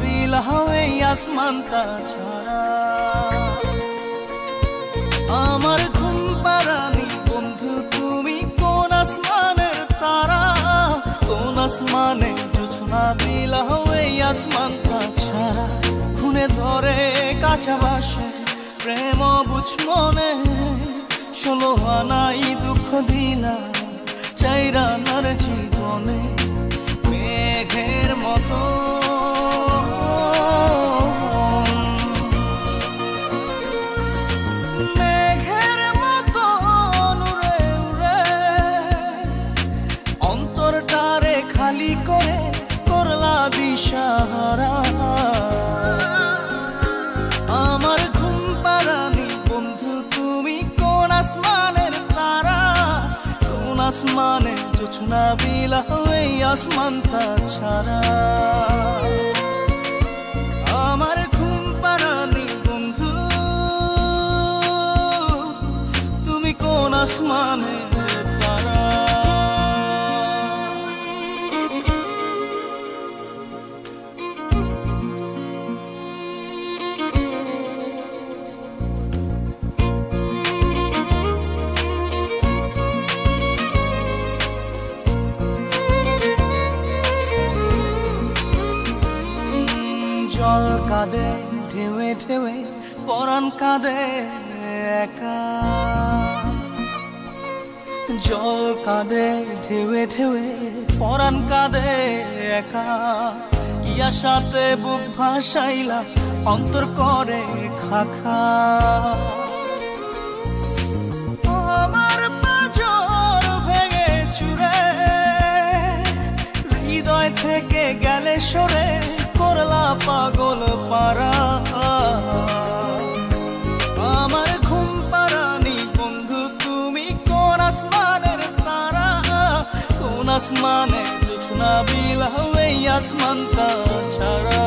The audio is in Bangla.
বিলাও এই আসমানটা ছাড়া। আমার ঘুম পাড়ানি বন্ধু তুমি কোন আসমানের তারা, কোন আসমানে জোছনা বিলাও এই আসমানটা ছাড়া। খুনে ধরে কাঁচা বাসে প্রেম বুঝ মনে, 16 আনাই দুঃখ দিলা চাইরা নার জীবনে। মেঘের মতো মেঘের মতো উড়ে উড়ে অন্তরটারে খালি করে করলা দিশাহারা। আমার ঘুম পাড়ানি বন্ধু তুমি কোন আসমানের তারা, কোন আসমানে জোছনা বিলাও এই আসমানটা ছাড়া। আমার ঘুম পাড়ানি বন্ধু তুমি কোন আসমানের তারা। জল কাঁদে ঢেউে ঢেউে পরাণ কাঁদে একা, জল কাঁদে ঢেউে ঢেউে পরাণ কাঁদে একা। ইয়া সাথে বুক ভাসাইলা অন্তর করে খাখা। আমার পাঁজর ভেঙে চুরে হৃদয় থেকে গেলে সরে করলা পাগল পারা। আমার ঘুম পাড়ানি বন্ধু তুমি কোন আসমানের তারা, কোন আসমানে জোছনা বিলাও এই আসমানটা ছাড়া।